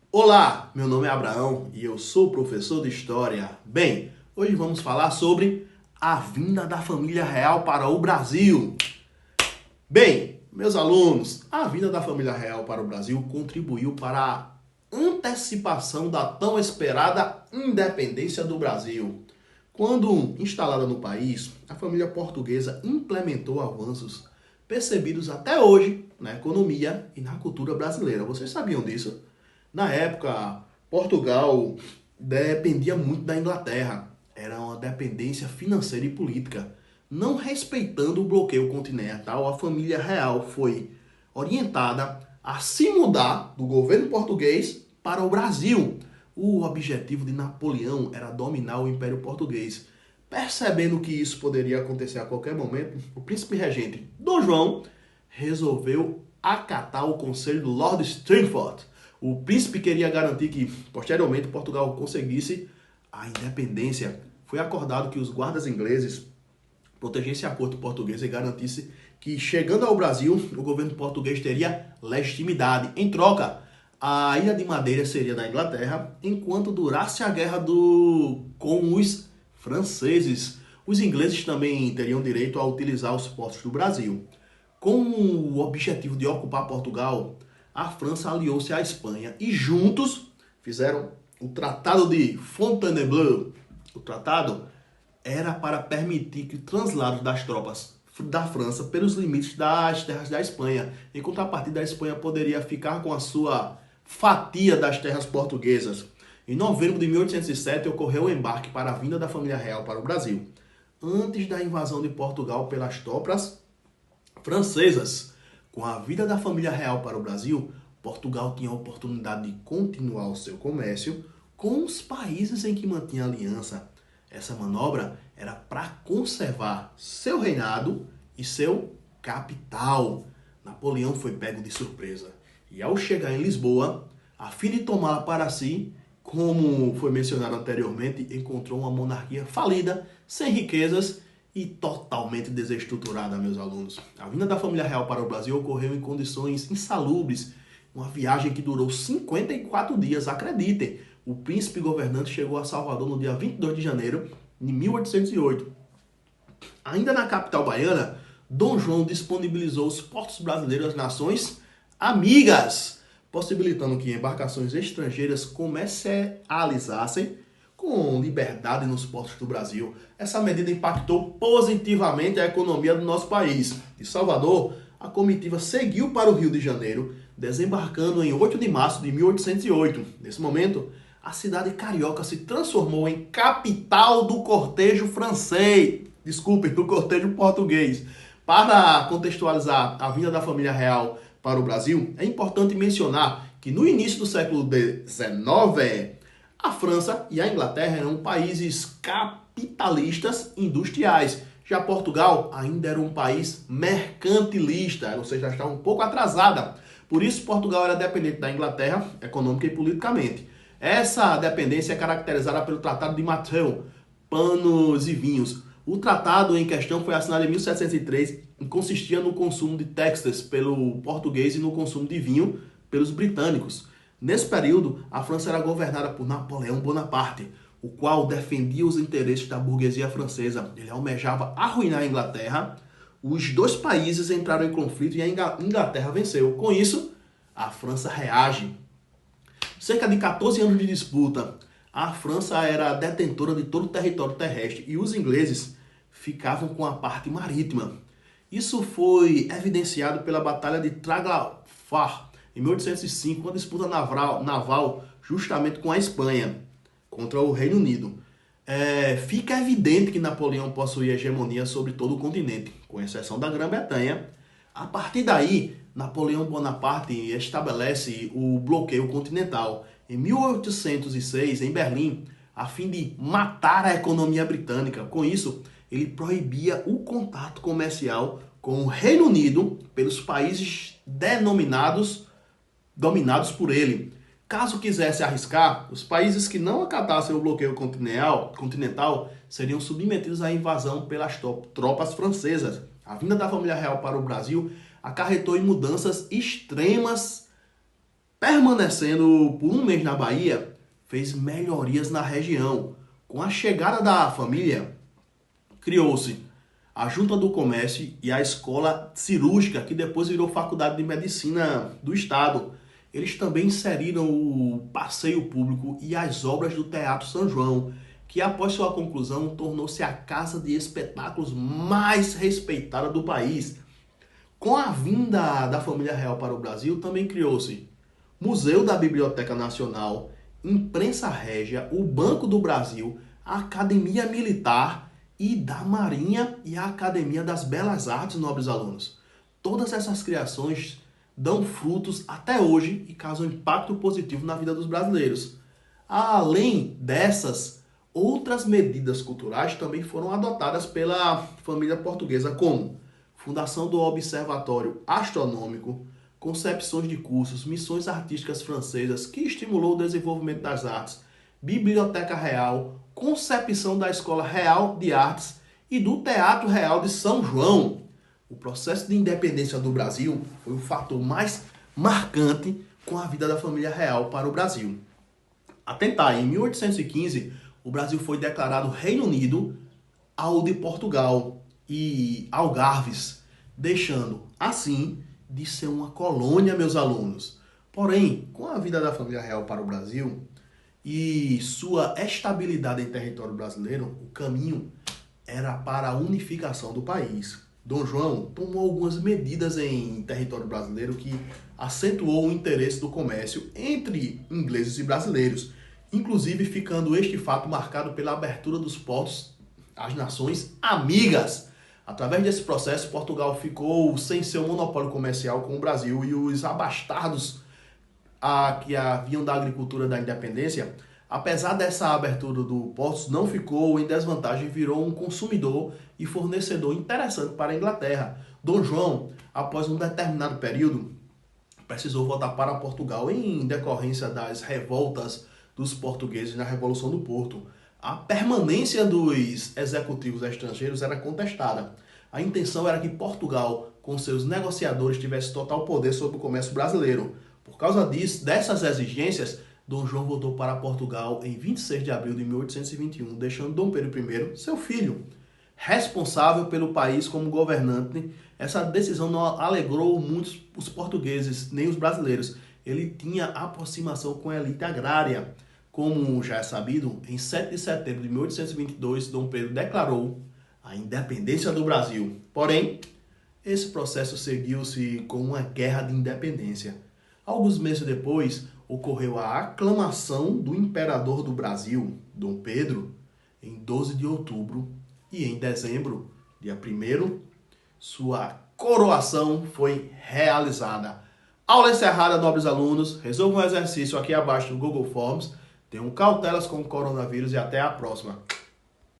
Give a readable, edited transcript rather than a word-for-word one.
Olá, meu nome é Abraão e eu sou professor de História. Bem, hoje vamos falar sobre a vinda da família real para o Brasil. Bem, meus alunos, a vinda da família real para o Brasil contribuiu para a antecipação da tão esperada independência do Brasil. Quando instalada no país, a família portuguesa implementou avanços percebidos até hoje na economia e na cultura brasileira. Vocês sabiam disso? Na época, Portugal dependia muito da Inglaterra. Era uma dependência financeira e política. Não respeitando o bloqueio continental, a família real foi orientada a se mudar do governo português para o Brasil. O objetivo de Napoleão era dominar o Império Português. Percebendo que isso poderia acontecer a qualquer momento, o príncipe regente Dom João resolveu acatar o conselho do Lord Stringford. O príncipe queria garantir que, posteriormente, Portugal conseguisse a independência. Foi acordado que os guardas ingleses protegessem a corte portuguesa e garantissem que, chegando ao Brasil, o governo português teria legitimidade. Em troca, a Ilha de Madeira seria da Inglaterra, enquanto durasse a guerra com os franceses. Os ingleses também teriam direito a utilizar os portos do Brasil. Com o objetivo de ocupar Portugal, a França aliou-se à Espanha e juntos fizeram o Tratado de Fontainebleau. O tratado era para permitir que o translado das tropas da França pelos limites das terras da Espanha. Em contrapartida, a Espanha poderia ficar com a sua fatia das terras portuguesas. Em novembro de 1807 ocorreu o embarque para a vinda da família real para o Brasil, antes da invasão de Portugal pelas tropas francesas. Com a vinda da família real para o Brasil, Portugal tinha a oportunidade de continuar o seu comércio com os países em que mantinha aliança. Essa manobra era para conservar seu reinado e seu capital. Napoleão foi pego de surpresa e, ao chegar em Lisboa, a fim de tomá-la para si, como foi mencionado anteriormente, encontrou uma monarquia falida, sem riquezas e totalmente desestruturada, meus alunos. A vinda da família real para o Brasil ocorreu em condições insalubres, uma viagem que durou 54 dias, acreditem. O príncipe governante chegou a Salvador no dia 22 de janeiro de 1808. Ainda na capital baiana, Dom João disponibilizou os portos brasileiros às nações amigas, possibilitando que embarcações estrangeiras comercializassem com liberdade nos portos do Brasil. Essa medida impactou positivamente a economia do nosso país. De Salvador, a comitiva seguiu para o Rio de Janeiro, desembarcando em 8 de março de 1808. Nesse momento, a cidade carioca se transformou em capital do cortejo francês. Desculpem, do cortejo português. Para contextualizar a vinda da família real para o Brasil, é importante mencionar que no início do século XIX, a França e a Inglaterra eram países capitalistas industriais. Já Portugal ainda era um país mercantilista, ou seja, já estava um pouco atrasada. Por isso, Portugal era dependente da Inglaterra, econômica e politicamente. Essa dependência é caracterizada pelo Tratado de Matignon, Panos e Vinhos. O tratado em questão foi assinado em 1703 e consistia no consumo de textos pelo português e no consumo de vinho pelos britânicos. Nesse período, a França era governada por Napoleão Bonaparte, o qual defendia os interesses da burguesia francesa. Ele almejava arruinar a Inglaterra. Os dois países entraram em conflito e a Inglaterra venceu. Com isso, a França reage. Cerca de 14 anos de disputa, a França era detentora de todo o território terrestre e os ingleses ficavam com a parte marítima. Isso foi evidenciado pela Batalha de Trafalgar, em 1805, uma disputa naval justamente com a Espanha, contra o Reino Unido. Fica evidente que Napoleão possuía hegemonia sobre todo o continente, com exceção da Grã-Bretanha. A partir daí, Napoleão Bonaparte estabelece o bloqueio continental. Em 1806, em Berlim, a fim de matar a economia britânica. Com isso, ele proibia o contato comercial com o Reino Unido pelos países dominados por ele. Caso quisesse arriscar, os países que não acatassem o bloqueio continental seriam submetidos à invasão pelas tropas francesas. A vinda da família real para o Brasil acarretou em mudanças extremas Permanecendo por um mês na Bahia, fez melhorias na região. Com a chegada da família, criou-se a Junta do Comércio e a Escola Cirúrgica, que depois virou Faculdade de Medicina do Estado. Eles também inseriram o passeio público e as obras do Teatro São João, que após sua conclusão tornou-se a casa de espetáculos mais respeitada do país. Com a vinda da família real para o Brasil, também criou-se Museu da Biblioteca Nacional, Imprensa Régia, o Banco do Brasil, a Academia Militar e da Marinha e a Academia das Belas Artes, nobres alunos. Todas essas criações dão frutos até hoje e causam impacto positivo na vida dos brasileiros. Além dessas, outras medidas culturais também foram adotadas pela família portuguesa, como fundação do Observatório Astronômico, concepções de cursos, missões artísticas francesas, que estimulou o desenvolvimento das artes, Biblioteca Real, concepção da Escola Real de Artes e do Teatro Real de São João. O processo de independência do Brasil foi o fator mais marcante com a vida da família real para o Brasil. Atentar, em 1815, o Brasil foi declarado Reino Unido ao de Portugal e Algarves, deixando, assim, de ser uma colônia, meus alunos. Porém, com a vida da família real para o Brasil e sua estabilidade em território brasileiro, o caminho era para a unificação do país. Dom João tomou algumas medidas em território brasileiro que acentuou o interesse do comércio entre ingleses e brasileiros, inclusive ficando este fato marcado pela abertura dos portos às nações amigas. Através desse processo, Portugal ficou sem seu monopólio comercial com o Brasil e os abastardos que haviam da agricultura da independência, apesar dessa abertura do portos, não ficou em desvantagem e virou um consumidor e fornecedor interessante para a Inglaterra. Dom João, após um determinado período, precisou voltar para Portugal em decorrência das revoltas dos portugueses na Revolução do Porto. A permanência dos executivos estrangeiros era contestada. A intenção era que Portugal, com seus negociadores, tivesse total poder sobre o comércio brasileiro. Por causa dessas exigências, Dom João voltou para Portugal em 26 de abril de 1821, deixando Dom Pedro I, seu filho, responsável pelo país como governante. Essa decisão não alegrou muito os portugueses, nem os brasileiros. Ele tinha aproximação com a elite agrária. Como já é sabido, em 7 de setembro de 1822, Dom Pedro declarou a independência do Brasil. Porém, esse processo seguiu-se com uma guerra de independência. Alguns meses depois, ocorreu a aclamação do imperador do Brasil, Dom Pedro, em 12 de outubro, e em dezembro, dia 1º, sua coroação foi realizada. Aula encerrada, nobres alunos. Resolvam um exercício aqui abaixo no Google Forms. Tenham cautelas com o coronavírus e até a próxima.